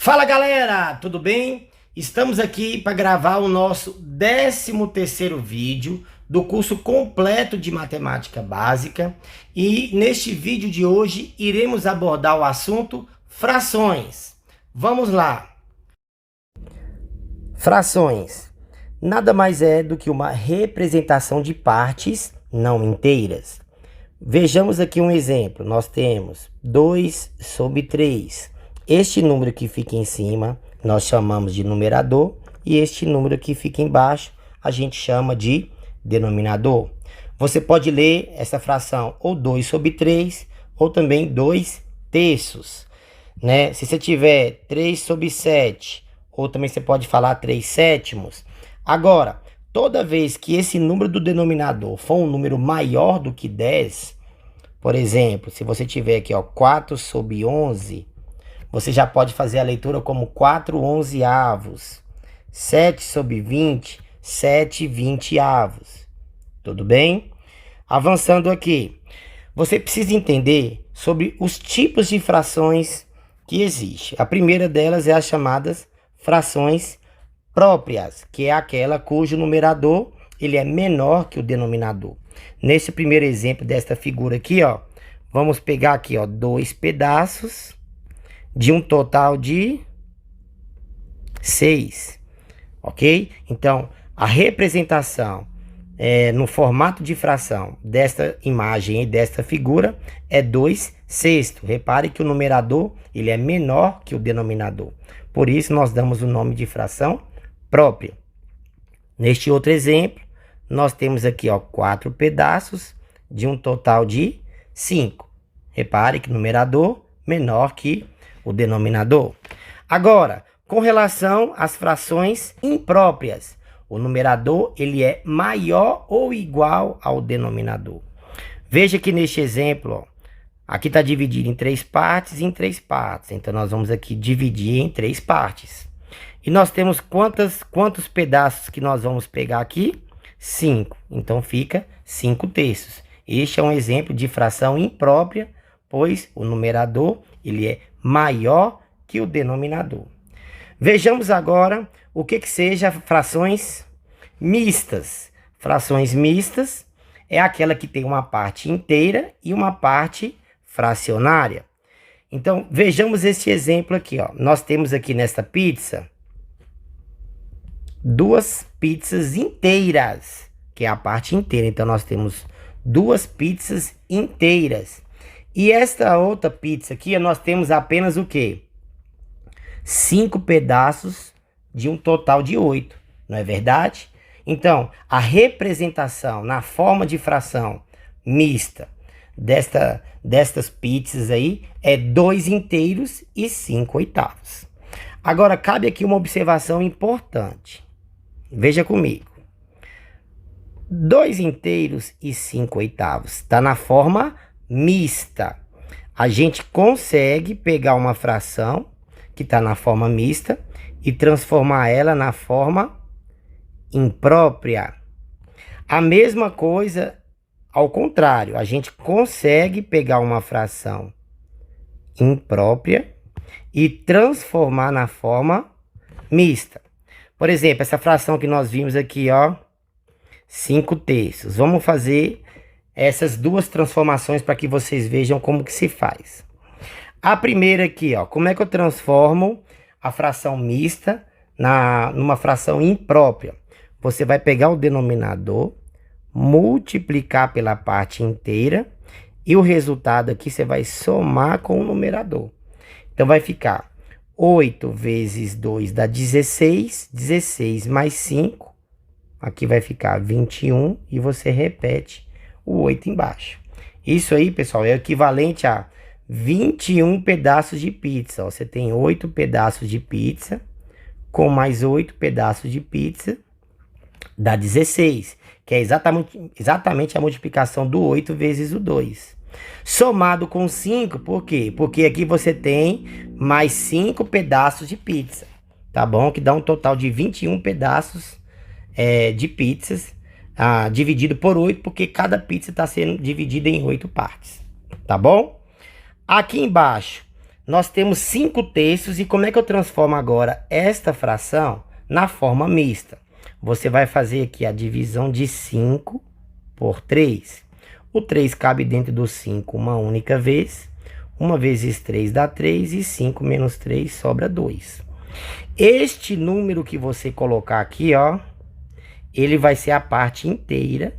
Fala galera, tudo bem? Estamos aqui para gravar o nosso 13º vídeo do curso completo de matemática básica e neste vídeo de hoje iremos abordar o assunto frações. Vamos lá! Frações nada mais é do que uma representação de partes não inteiras. Vejamos aqui um exemplo. Nós temos 2/3. Este número que fica em cima, nós chamamos de numerador, e este número que fica embaixo, a gente chama de denominador. Você pode ler essa fração ou 2/3, ou também 2/3, né? Se você tiver 3/7, ou também você pode falar 3/7. Agora, toda vez que esse número do denominador for um número maior do que 10, por exemplo, se você tiver aqui, ó, 4/11, você já pode fazer a leitura como 4/11. 7/20, 7/20. Tudo bem? Avançando aqui, você precisa entender sobre os tipos de frações que existem. A primeira delas é as chamadas frações próprias, que é aquela cujo numerador ele é menor que o denominador. Nesse primeiro exemplo desta figura aqui, ó, vamos pegar aqui, ó, 2 pedaços de um total de 6, ok? Então, a representação no formato de fração desta imagem e desta figura é 2/6. Repare que o numerador ele é menor que o denominador. Por isso, nós damos o nome de fração própria. Neste outro exemplo, nós temos aqui, ó, 4 pedaços de um total de 5. Repare que o numerador menor que o denominador. Agora, com relação às frações impróprias, o numerador ele é maior ou igual ao denominador. Veja que neste exemplo, ó, aqui está dividido em 3 partes e em 3 partes. Então, nós vamos aqui dividir em 3 partes. E nós temos quantos pedaços que nós vamos pegar aqui? 5. Então, fica 5/3. Este é um exemplo de fração imprópria, pois o numerador ele é maior que o denominador. Vejamos agora o que seja frações mistas. Frações mistas é aquela que tem uma parte inteira e uma parte fracionária. Então, vejamos esse exemplo aqui, ó. Nós temos aqui nesta pizza 2 pizzas inteiras, que é a parte inteira. Então, nós temos 2 pizzas inteiras. E esta outra pizza aqui, nós temos apenas o quê? 5 pedaços de um total de 8, não é verdade? Então, a representação na forma de fração mista destas pizzas aí é 2 inteiros e 5/8. Agora, cabe aqui uma observação importante. Veja comigo. 2 inteiros e 5/8 está na forma mista. A gente consegue pegar uma fração que está na forma mista e transformar ela na forma imprópria. A mesma coisa ao contrário, a gente consegue pegar uma fração imprópria e transformar na forma mista. Por exemplo, essa fração que nós vimos aqui, ó, 5/3. Vamos fazer essas duas transformações para que vocês vejam como que se faz. A primeira aqui, ó, como é que eu transformo a fração mista numa fração imprópria? Você vai pegar o denominador, multiplicar pela parte inteira e o resultado aqui você vai somar com o numerador. Então vai ficar 8 vezes 2 dá 16, 16 mais 5, aqui vai ficar 21 e você repete o 8 embaixo. Isso aí, pessoal, é equivalente a 21 pedaços de pizza. Ó, você tem 8 pedaços de pizza, com mais 8 pedaços de pizza, dá 16, que é exatamente a multiplicação do 8 vezes o 2. Somado com 5, por quê? Porque aqui você tem mais 5 pedaços de pizza, tá bom? Que dá um total de 21 pedaços de pizzas, dividido por 8, porque cada pizza está sendo dividida em 8 partes, tá bom? Aqui embaixo, nós temos 5/3 e como é que eu transformo agora esta fração na forma mista? Você vai fazer aqui a divisão de 5 por 3. O 3 cabe dentro do 5 uma única vez. 1 vezes 3 dá 3 e 5 menos 3 sobra 2. Este número que você colocar aqui, ó, ele vai ser a parte inteira,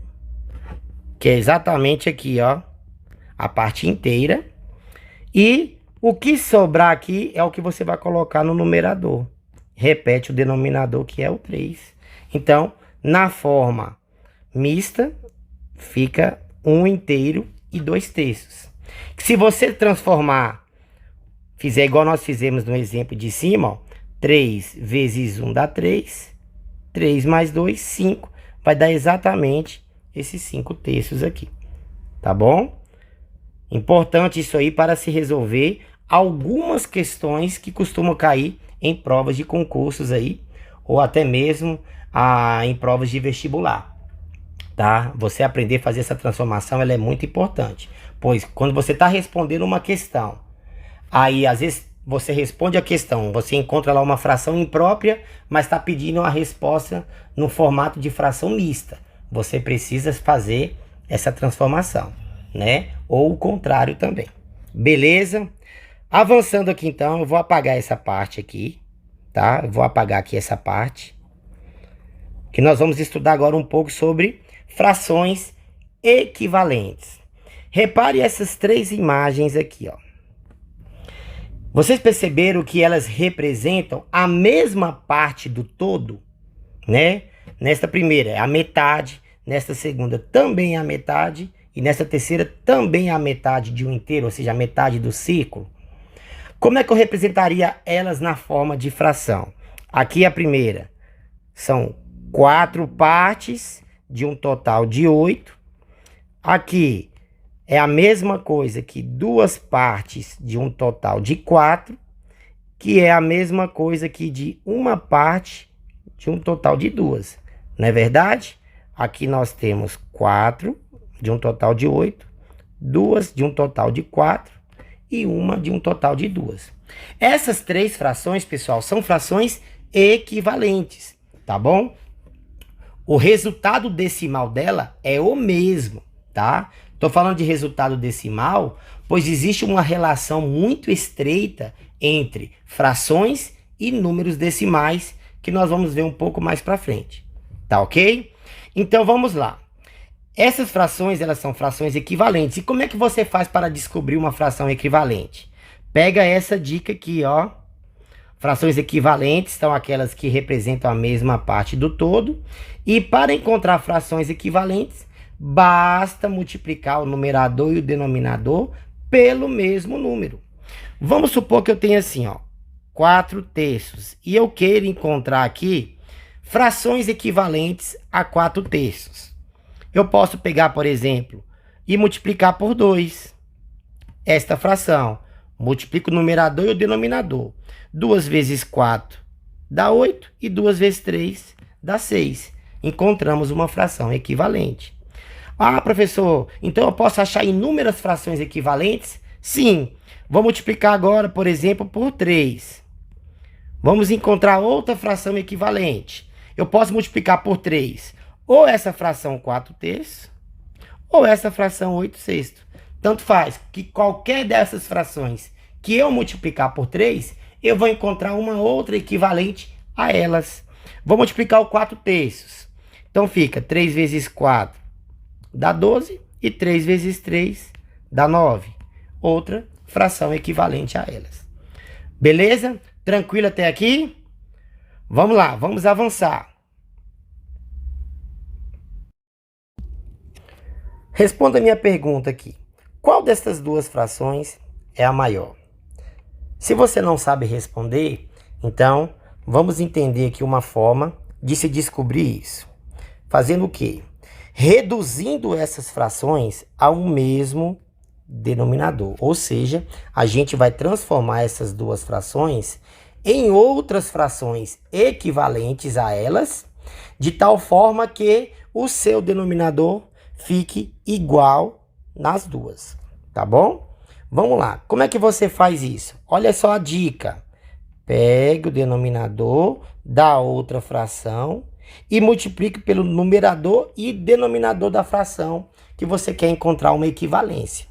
que é exatamente aqui, ó, a parte inteira. E o que sobrar aqui é o que você vai colocar no numerador. Repete o denominador, que é o 3. Então, na forma mista, fica 1 inteiro e 2/3. Se você transformar, fizer igual nós fizemos no exemplo de cima, ó, 3 vezes 1 dá 3. 3 mais 2, 5. Vai dar exatamente esses 5/3 aqui. Tá bom? Importante isso aí para se resolver algumas questões que costumam cair em provas de concursos aí, ou até mesmo em provas de vestibular, tá? Você aprender a fazer essa transformação, ela é muito importante, pois quando você está respondendo uma questão, aí às vezes você responde a questão, você encontra lá uma fração imprópria, mas está pedindo a resposta no formato de fração mista. Você precisa fazer essa transformação, né? Ou o contrário também. Beleza? Avançando aqui então, eu vou apagar essa parte aqui, tá? Eu vou apagar aqui essa parte, que nós vamos estudar agora um pouco sobre frações equivalentes. Repare essas 3 imagens aqui, ó. Vocês perceberam que elas representam a mesma parte do todo, né? Nesta primeira é a metade, nesta segunda também é a metade, e nessa terceira também é a metade de um inteiro, ou seja, a metade do círculo. Como é que eu representaria elas na forma de fração? Aqui a primeira são 4 partes de um total de 8. Aqui é a mesma coisa que 2 partes de um total de 4, que é a mesma coisa que de uma parte de um total de 2. Não é verdade? Aqui nós temos 4 de um total de 8, 2 de um total de 4 e uma de um total de 2. Essas 3 frações, pessoal, são frações equivalentes, tá bom? O resultado decimal dela é o mesmo, tá? Estou falando de resultado decimal, pois existe uma relação muito estreita entre frações e números decimais, que nós vamos ver um pouco mais para frente, tá ok? Então vamos lá. Essas frações, elas são frações equivalentes. E como é que você faz para descobrir uma fração equivalente? Pega essa dica aqui, ó. Frações equivalentes são aquelas que representam a mesma parte do todo. E para encontrar frações equivalentes, basta multiplicar o numerador e o denominador pelo mesmo número. Vamos supor que eu tenho assim, ó, 4/3. E eu queira encontrar aqui frações equivalentes a 4/3. Eu posso pegar, por exemplo, e multiplicar por 2 esta fração. Multiplico o numerador e o denominador. 2 vezes 4 dá 8 e 2 vezes 3 dá 6. Encontramos uma fração equivalente. Ah, professor, então eu posso achar inúmeras frações equivalentes? Sim. Vou multiplicar agora, por exemplo, por 3. Vamos encontrar outra fração equivalente. Eu posso multiplicar por 3. Ou essa fração 4/3, ou essa fração 8/6. Tanto faz que qualquer dessas frações que eu multiplicar por 3, eu vou encontrar uma outra equivalente a elas. Vou multiplicar o 4/3. Então fica 3 vezes 4 dá 12 e 3 vezes 3 dá 9. Outra fração equivalente a elas. Beleza? Tranquilo até aqui? Vamos lá, vamos avançar. Responda a minha pergunta aqui. Qual dessas duas frações é a maior? Se você não sabe responder, então vamos entender aqui uma forma de se descobrir isso. Fazendo o quê? Reduzindo essas frações a um mesmo denominador. Ou seja, a gente vai transformar essas duas frações em outras frações equivalentes a elas, de tal forma que o seu denominador fique igual nas duas, tá bom? Vamos lá, como é que você faz isso? Olha só a dica. Pegue o denominador da outra fração e multiplique pelo numerador e denominador da fração que você quer encontrar uma equivalência.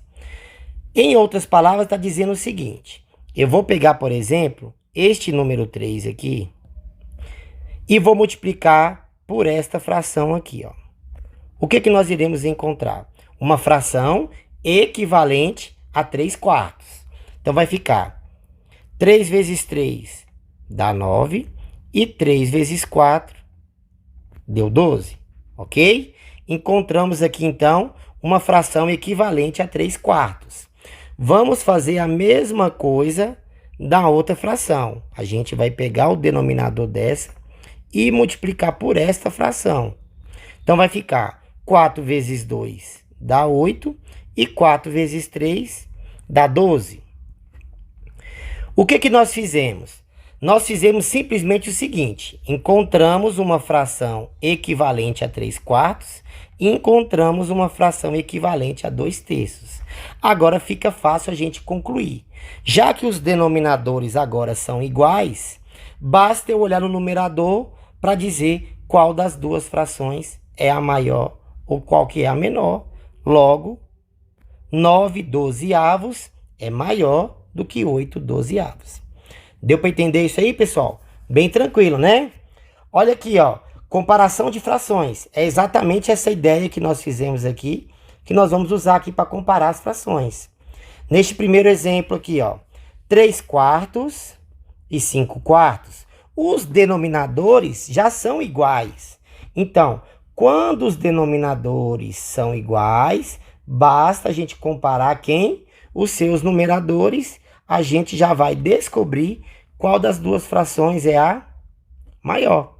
Em outras palavras, está dizendo o seguinte. Eu vou pegar, por exemplo, este número 3 aqui e vou multiplicar por esta fração aqui, ó. O que nós iremos encontrar? Uma fração equivalente a 3/4. Então, vai ficar 3 vezes 3 dá 9 e 3 vezes 4 deu 12, ok? Encontramos aqui, então, uma fração equivalente a 3/4. Vamos fazer a mesma coisa da outra fração. A gente vai pegar o denominador dessa e multiplicar por esta fração. Então, vai ficar 4 vezes 2 dá 8 e 4 vezes 3 dá 12. O que nós fizemos? Nós fizemos simplesmente o seguinte. Encontramos uma fração equivalente a 3/4 e encontramos uma fração equivalente a 2/3. Agora fica fácil a gente concluir. Já que os denominadores agora são iguais, basta eu olhar no numerador para dizer qual das duas frações é a maior ou qual que é a menor. Logo, 9/12 é maior do que 8/12. Deu para entender isso aí, pessoal? Bem tranquilo, né? Olha aqui, ó. Comparação de frações. É exatamente essa ideia que nós fizemos aqui, que nós vamos usar aqui para comparar as frações. Neste primeiro exemplo aqui, ó. 3/4 e 5/4. Os denominadores já são iguais. Então, quando os denominadores são iguais, basta a gente comparar quem? Os seus numeradores. A gente já vai descobrir qual das duas frações é a maior.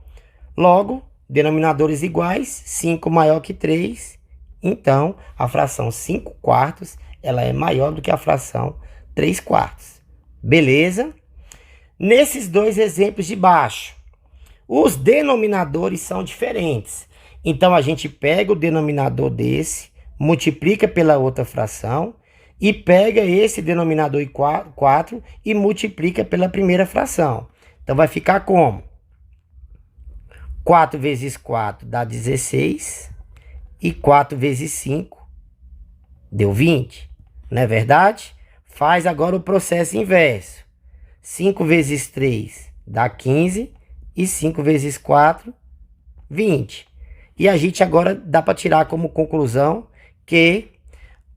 Logo, denominadores iguais, 5 maior que 3. Então, a fração 5/4 ela é maior do que a fração 3/4. Beleza? Nesses dois exemplos de baixo, os denominadores são diferentes. Então, a gente pega o denominador desse, multiplica pela outra fração e pega esse denominador 4 e multiplica pela primeira fração. Então, vai ficar como? 4 vezes 4 dá 16 e 4 vezes 5 deu 20. Não é verdade? Faz agora o processo inverso. 5 vezes 3 dá 15 e 5 vezes 4, 20. E a gente agora dá para tirar como conclusão que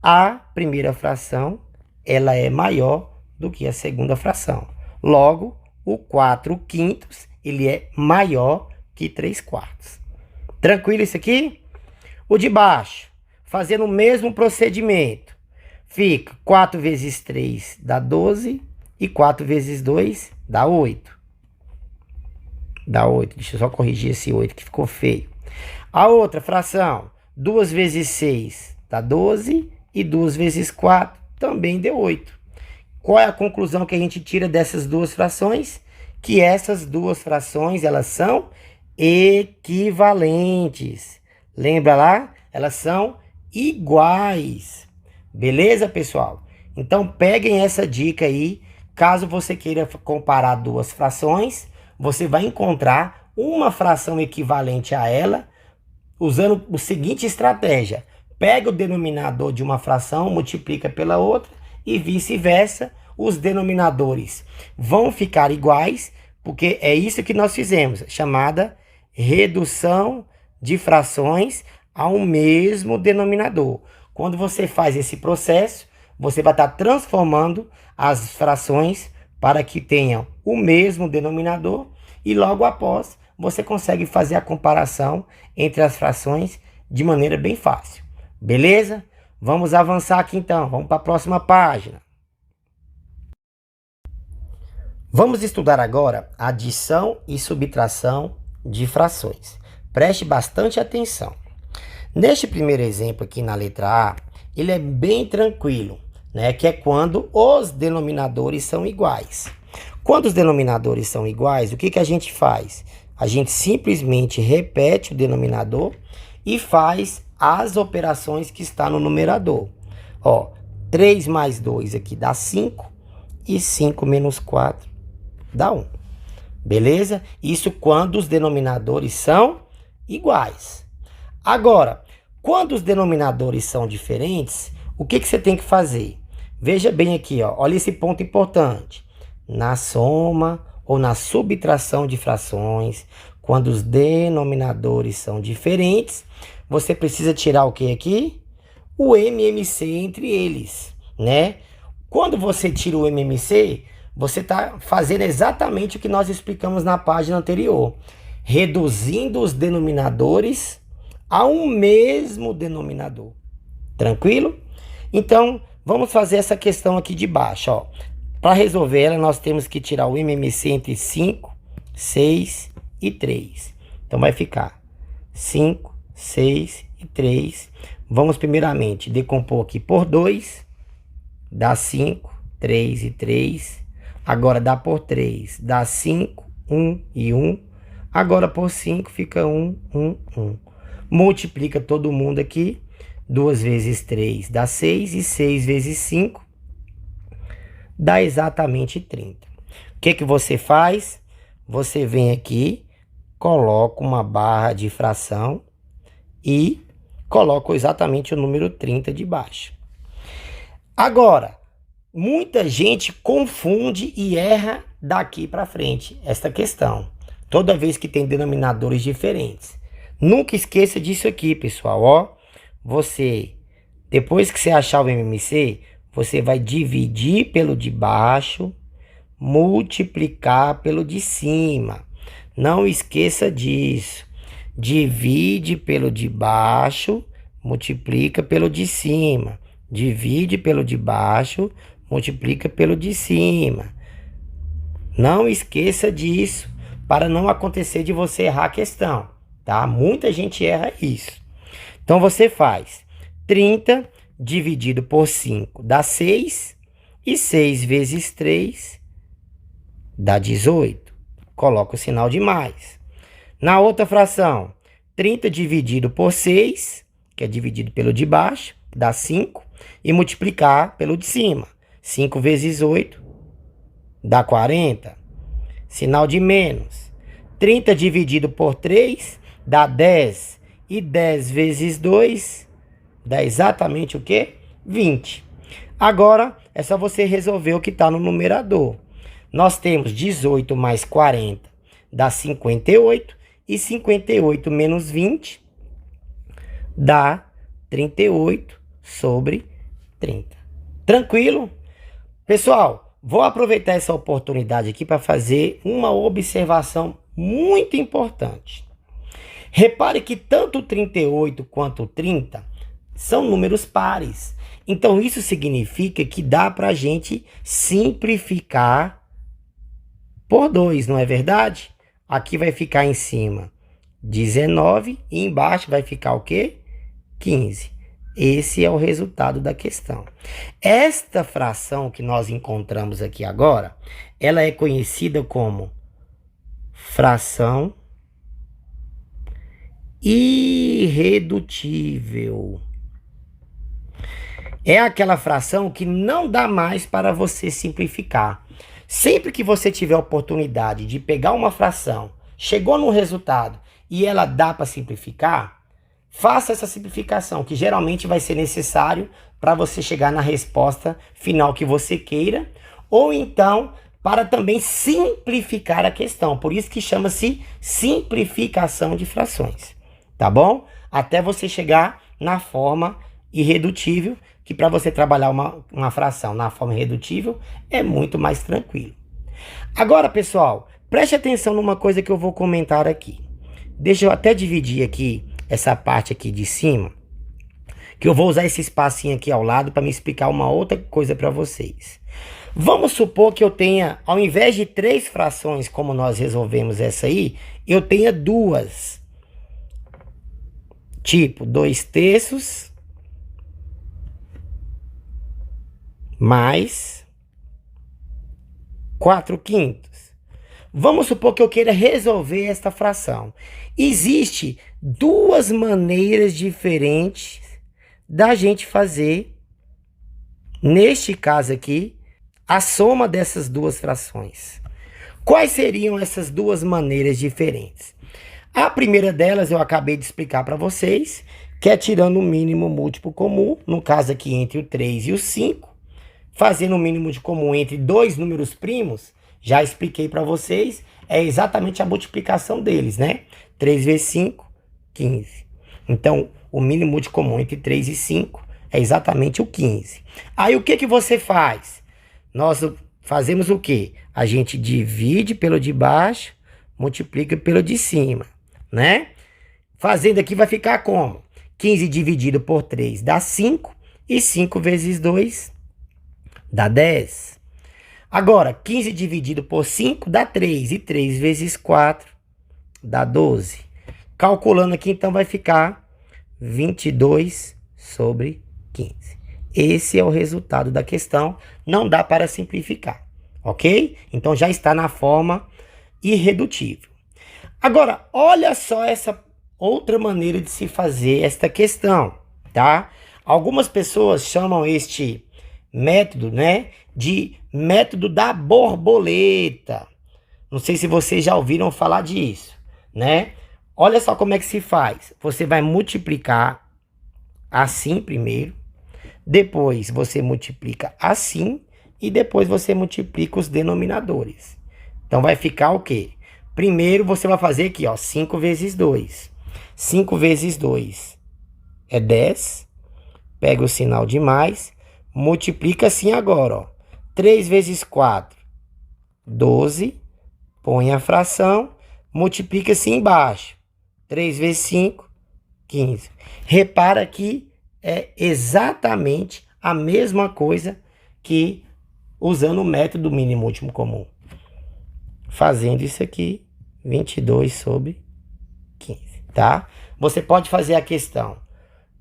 a primeira fração ela é maior do que a segunda fração. Logo, o 4/5 ele é maior que 3/4. Tranquilo isso aqui? O de baixo, fazendo o mesmo procedimento. Fica 4 vezes 3 dá 12 e 4 vezes 2 dá 8. Dá 8. Deixa eu só corrigir esse 8 que ficou feio. A outra fração, 2 vezes 6 dá 12 e 2 vezes 4 também deu 8. Qual é a conclusão que a gente tira dessas duas frações? Que essas duas frações, elas são equivalentes. Lembra lá? Elas são iguais. Beleza, pessoal? Então, peguem essa dica aí. Caso você queira comparar duas frações, você vai encontrar uma fração equivalente a ela usando a seguinte estratégia. Pega o denominador de uma fração, multiplica pela outra e vice-versa. Os denominadores vão ficar iguais, porque é isso que nós fizemos, chamada redução de frações ao mesmo denominador. Quando você faz esse processo, você vai estar transformando as frações para que tenham o mesmo denominador e logo após você consegue fazer a comparação entre as frações de maneira bem fácil. Beleza? Vamos avançar aqui então. Vamos para a próxima página. Vamos estudar agora adição e subtração de frações. Preste bastante atenção. Neste primeiro exemplo aqui na letra A, ele é bem tranquilo, né? Que é quando os denominadores são iguais. Quando os denominadores são iguais, o que a gente faz? A gente simplesmente repete o denominador e faz as operações que está no numerador. Ó, 3 mais 2 aqui dá 5. E 5 menos 4 dá 1. Beleza? Isso quando os denominadores são iguais. Agora, quando os denominadores são diferentes, o que você tem que fazer? Veja bem aqui, ó, olha esse ponto importante. Na soma ou na subtração de frações, quando os denominadores são diferentes, você precisa tirar o que aqui? O MMC entre eles, né? Quando você tira o MMC, você está fazendo exatamente o que nós explicamos na página anterior, reduzindo os denominadores a um mesmo denominador. Tranquilo? Então, vamos fazer essa questão aqui de baixo, ó. Para resolver ela, nós temos que tirar o MMC entre 5, 6 e 3. Então, vai ficar 5, 6 e 3. Vamos primeiramente decompor aqui por 2. Dá 5, 3 e 3. Agora dá por 3. Dá 5, 1 e 1. Agora por 5 fica 1, 1, 1. Multiplica todo mundo aqui. 2 vezes 3 dá 6. E 6 vezes 5 dá exatamente 30. O que você faz? Você vem aqui, coloca uma barra de fração e coloca exatamente o número 30 de baixo. Agora, muita gente confunde e erra daqui para frente esta questão. Toda vez que tem denominadores diferentes. Nunca esqueça disso aqui, pessoal. Ó, depois que você achar o MMC, você vai dividir pelo de baixo, multiplicar pelo de cima. Não esqueça disso. Divide pelo de baixo, multiplica pelo de cima. Divide pelo de baixo, multiplica pelo de cima. Não esqueça disso, para não acontecer de você errar a questão, tá? Muita gente erra isso. Então, você faz 30 dividido por 5 dá 6. E 6 vezes 3 dá 18. Coloca o sinal de mais. Na outra fração, 30 dividido por 6, que é dividido pelo de baixo, dá 5. E multiplicar pelo de cima. 5 vezes 8 dá 40. Sinal de menos. 30 dividido por 3 dá 10. E 10 vezes 2 dá exatamente o quê? 20. Agora, é só você resolver o que está no numerador. Nós temos 18 mais 40 dá 58. E 58 menos 20 dá 38 sobre 30. Tranquilo? Pessoal, vou aproveitar essa oportunidade aqui para fazer uma observação muito importante. Repare que tanto o 38 quanto o 30 são números pares. Então, isso significa que dá para a gente simplificar por 2, não é verdade? Aqui vai ficar em cima 19 e embaixo vai ficar o quê? 15. Esse é o resultado da questão. Esta fração que nós encontramos aqui agora, ela é conhecida como fração irredutível. É aquela fração que não dá mais para você simplificar. Sempre que você tiver a oportunidade de pegar uma fração, chegou no resultado e ela dá para simplificar, faça essa simplificação, que geralmente vai ser necessário para você chegar na resposta final que você queira, ou então para também simplificar a questão. Por isso que chama-se simplificação de frações, tá bom? Até você chegar na forma irredutível, que para você trabalhar uma fração na forma irredutível é muito mais tranquilo. Agora, pessoal, preste atenção numa coisa que eu vou comentar aqui. Deixa eu até dividir aqui essa parte aqui de cima, que eu vou usar esse espacinho aqui ao lado para me explicar uma outra coisa para vocês. Vamos supor que eu tenha, ao invés de 3 frações, como nós resolvemos essa aí, eu tenha 2. Tipo, 2/3 mais 4/5. Vamos supor que eu queira resolver esta fração. Existem 2 maneiras diferentes da gente fazer Neste caso aqui, a soma dessas duas frações. Quais seriam essas duas maneiras diferentes? A primeira delas eu acabei de explicar para vocês, que é tirando o mínimo múltiplo comum, no caso aqui entre o 3 e o 5, fazendo o mínimo de comum entre dois números primos, já expliquei para vocês, é exatamente a multiplicação deles, né? 3 vezes 5, 15. Então, o mínimo de comum entre 3 e 5 é exatamente o 15. Aí, o que que você faz? Nós fazemos o quê? A gente divide pelo de baixo, multiplica pelo de cima, né? Fazendo aqui vai ficar como? 15 dividido por 3 dá 5, e 5 vezes 2 dá 10. Agora, 15 dividido por 5 dá 3, e 3 vezes 4 dá 12. Calculando aqui, então, vai ficar 22 sobre 15. Esse é o resultado da questão, não dá para simplificar, ok? Então, já está na forma irredutível. Agora, olha só essa outra maneira de se fazer esta questão, tá? Algumas pessoas chamam este método, né, de método da borboleta. Não sei se vocês já ouviram falar disso, né? Olha só como é que se faz. Você vai multiplicar assim primeiro, depois você multiplica assim e depois você multiplica os denominadores. Então vai ficar o quê? Primeiro você vai fazer aqui, ó, 5 vezes 2. 5 vezes 2 é 10. Pega o sinal de mais, multiplica assim agora, ó. 3 vezes 4, 12. Põe a fração, multiplica assim embaixo. 3 vezes 5, 15. Repara que é exatamente a mesma coisa que usando o método mínimo múltiplo comum. Fazendo isso aqui, 22 sobre 15, tá? Você pode fazer a questão,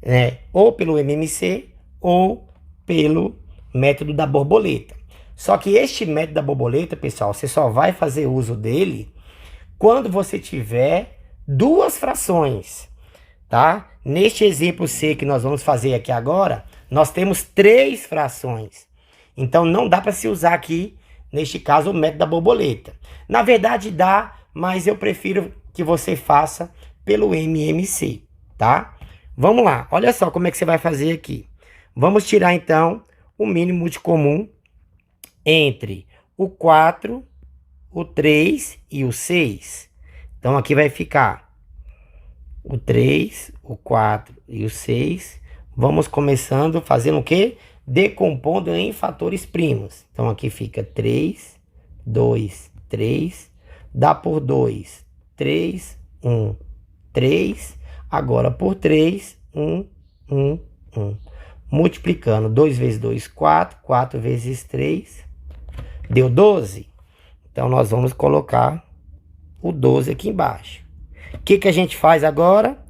né, ou pelo MMC ou pelo método da borboleta. Só que este método da borboleta, pessoal, você só vai fazer uso dele quando você tiver duas frações, tá? Neste exemplo C que nós vamos fazer aqui agora, nós temos 3 frações. Então, não dá para se usar aqui, neste caso, o método da borboleta. Na verdade, dá, mas eu prefiro que você faça pelo MMC, tá? Vamos lá, olha só como é que você vai fazer aqui. Vamos tirar, então, o mínimo de comum entre o 4, o 3 e o 6. Então, aqui vai ficar o 3, o 4 e o 6. Vamos começando fazendo o quê? Decompondo em fatores primos. Então, aqui fica 3, 2, 3. Dá por 2, 3, 1, 3. Agora, por 3, 1, 1, 1. Multiplicando 2 vezes 2, 4. 4 vezes 3, deu 12. Então, nós vamos colocar o 12 aqui embaixo. O que que a gente faz agora?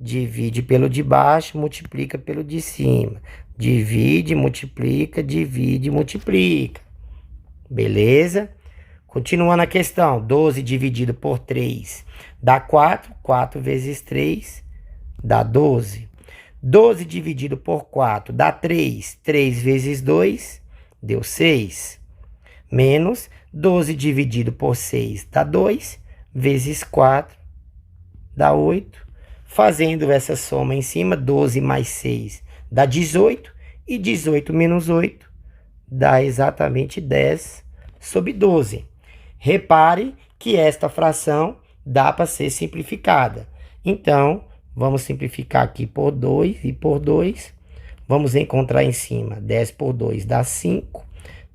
Divide pelo de baixo, multiplica pelo de cima. Divide, multiplica, divide, multiplica. Beleza? Continuando a questão. 12 dividido por 3 dá 4. 4 vezes 3 dá 12. 12 dividido por 4 dá 3. 3 vezes 2 deu 6. Menos 12 dividido por 6 dá 2. Vezes 4 dá 8. Fazendo essa soma em cima, 12 mais 6 dá 18. E 18 menos 8 dá exatamente 10 sobre 12. Repare que esta fração dá para ser simplificada. Então, vamos simplificar aqui por 2 e por 2. Vamos encontrar em cima, 10 por 2 dá 5.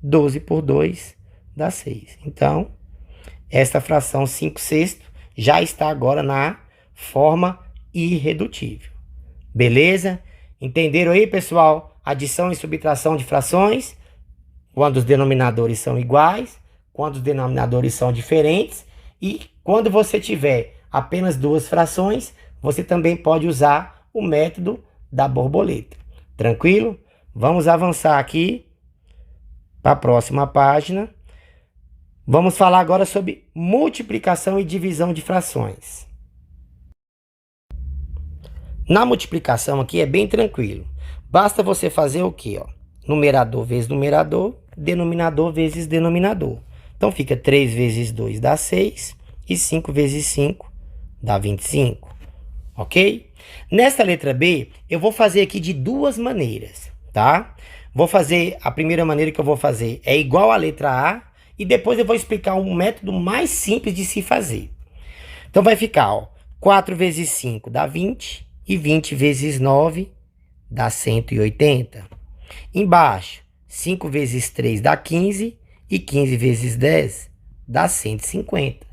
12 por 2 dá 6. Então, esta fração 5/6 já está agora na forma irredutível. Beleza? Entenderam aí, pessoal? Adição e subtração de frações, quando os denominadores são iguais, quando os denominadores são diferentes, e quando você tiver apenas duas frações, você também pode usar o método da borboleta. Tranquilo? Vamos avançar aqui para a próxima página. Vamos falar agora sobre multiplicação e divisão de frações. Na multiplicação aqui é bem tranquilo. Basta você fazer o quê? Ó? numerador vezes numerador, denominador vezes denominador. Então fica 3 vezes 2 dá 6 e 5 vezes 5 dá 25, ok? Nesta letra B, eu vou fazer aqui de duas maneiras, tá? Vou fazer, a primeira maneira que eu vou fazer é igual à letra A, e depois eu vou explicar um método mais simples de se fazer. Então vai ficar, ó, 4 vezes 5 dá 20, e 20 vezes 9 dá 180. Embaixo, 5 vezes 3 dá 15, e 15 vezes 10 dá 150.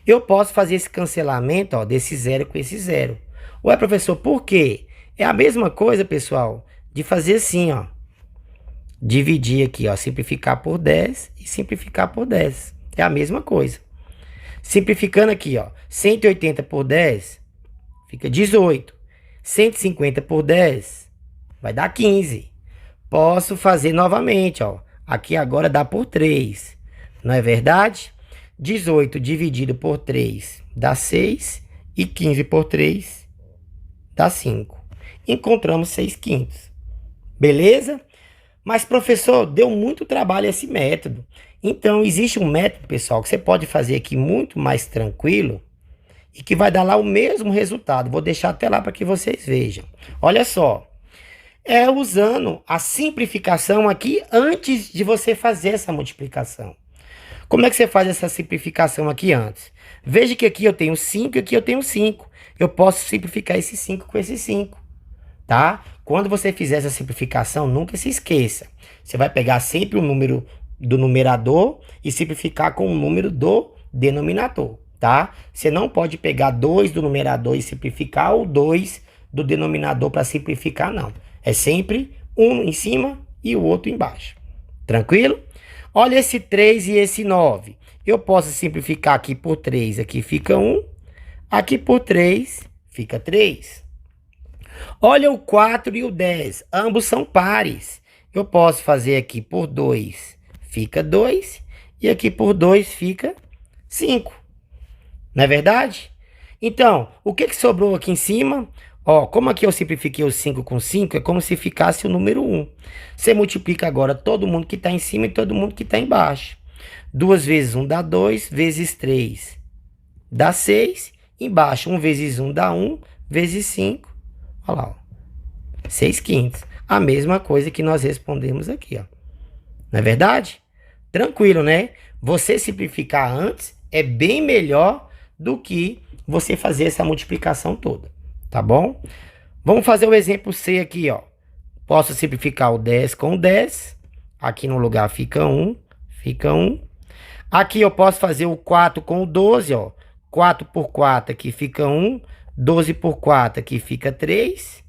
Eu posso fazer esse cancelamento, ó, desse zero com esse zero. Ué, professor, por quê? É a mesma coisa, pessoal, de fazer assim, ó. Dividir aqui, ó, simplificar por 10 e simplificar por 10. É a mesma coisa. Simplificando aqui, ó, 180 por 10 fica 18. 150 por 10 vai dar 15. Posso fazer novamente, ó. Aqui agora dá por 3. Não é verdade? 18 dividido por 3 dá 6 e 15 por 3 dá 5. Encontramos 6/5. Beleza? Mas, professor, deu muito trabalho esse método. Então, existe um método, pessoal, que você pode fazer aqui muito mais tranquilo e que vai dar lá o mesmo resultado. Vou deixar até lá para que vocês vejam. Olha só. É usando a simplificação aqui antes de você fazer essa multiplicação. Como é que você faz essa simplificação aqui antes? Veja que aqui eu tenho 5 e aqui eu tenho 5. Eu posso simplificar esse 5 com esse 5, tá? Quando você fizer essa simplificação, nunca se esqueça. Você vai pegar sempre o número do numerador e simplificar com o número do denominador, tá? Você não pode pegar 2 do numerador e simplificar ou 2 do denominador para simplificar, não. É sempre um em cima e o outro embaixo. Tranquilo? Olha esse 3 e esse 9. Eu posso simplificar aqui por 3, aqui fica 1. Aqui por 3 fica 3. Olha o 4 e o 10, ambos são pares. Eu posso fazer aqui por 2, fica 2, e aqui por 2 fica 5. Não é verdade? Então, o que sobrou aqui em cima? Ó, como aqui eu simplifiquei o 5 com 5, é como se ficasse o número 1. Você multiplica agora todo mundo que está em cima e todo mundo que está embaixo. 2 vezes 1 dá 2, vezes 3 dá 6. Embaixo, 1 vezes 1 dá 1, vezes 5. Olha lá, ó. 6/5. A mesma coisa que nós respondemos aqui, ó. Não é verdade? Tranquilo, né? Você simplificar antes é bem melhor do que você fazer essa multiplicação toda, tá bom? Vamos fazer o exemplo C aqui, ó. Posso simplificar o 10 com o 10. Aqui no lugar fica 1, fica 1. Aqui eu posso fazer o 4 com o 12, ó. 4 por 4 aqui fica 1. 12 por 4 aqui fica 3.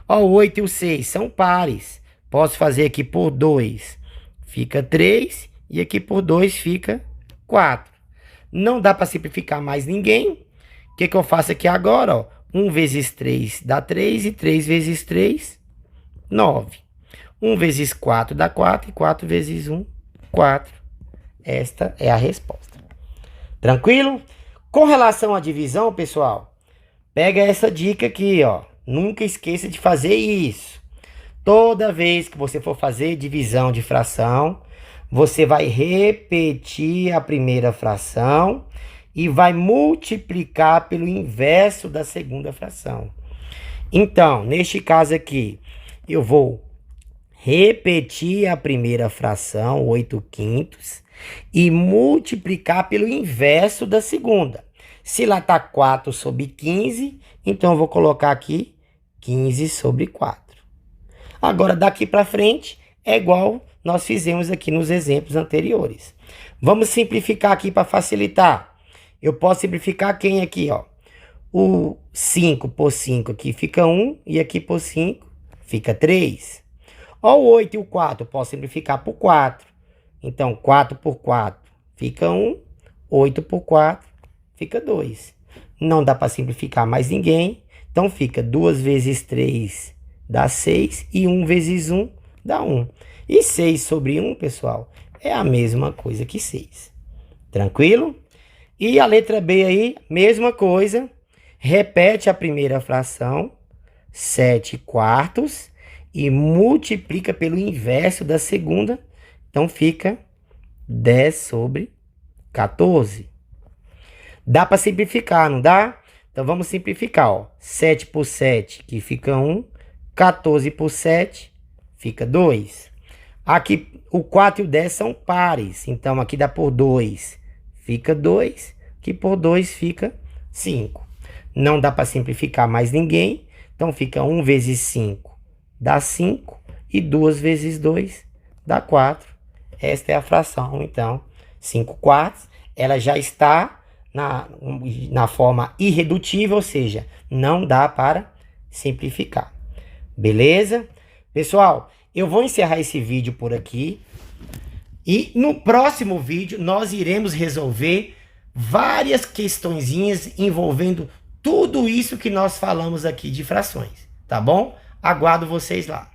Ó, o 8 e o 6 são pares. Posso fazer aqui por 2, fica 3. E aqui por 2 fica 4. Não dá para simplificar mais ninguém. O que eu faço aqui agora? Ó? 1 vezes 3 dá 3 e 3 vezes 3, 9. 1 vezes 4 dá 4 e 4 vezes 1, 4. Esta é a resposta. Tranquilo? Com relação à divisão, pessoal, pega essa dica aqui, ó. Nunca esqueça de fazer isso. Toda vez que você for fazer divisão de fração, você vai repetir a primeira fração e vai multiplicar pelo inverso da segunda fração. Então, neste caso aqui, eu vou repetir a primeira fração, 8/5, e multiplicar pelo inverso da segunda. Se lá está 4 sobre 15, então eu vou colocar aqui 15 sobre 4. Agora, daqui para frente, é igual nós fizemos aqui nos exemplos anteriores. Vamos simplificar aqui para facilitar. Eu posso simplificar quem aqui, ó? O 5 por 5 aqui fica 1, e aqui por 5 fica 3. Ó, o 8 e o 4, eu posso simplificar por 4. Então, 4 por 4 fica 1, 8 por 4 fica 2. Não dá para simplificar mais ninguém. Então, fica 2 vezes 3 dá 6 e 1 vezes 1 dá 1. E 6 sobre 1, pessoal, é a mesma coisa que 6. Tranquilo? E a letra B aí, mesma coisa. Repete a primeira fração, 7 quartos. e multiplica pelo inverso da segunda. Então fica 10 sobre 14. Dá para simplificar, não dá? Então vamos simplificar, ó. 7 por 7, que fica 1. 14 por 7, fica 2. Aqui o 4 e o 10 são pares. Então aqui dá por 2, fica 2. Aqui por 2 fica 5. Não dá para simplificar mais ninguém. Então fica 1 vezes 5 dá 5. E 2 vezes 2 dá 4. Esta é a fração, então, 5 quartos. Ela já está na forma irredutível, ou seja, não dá para simplificar. Beleza? Pessoal, eu vou encerrar esse vídeo por aqui. E no próximo vídeo nós iremos resolver várias questõezinhas envolvendo tudo isso que nós falamos aqui de frações. Tá bom? Aguardo vocês lá.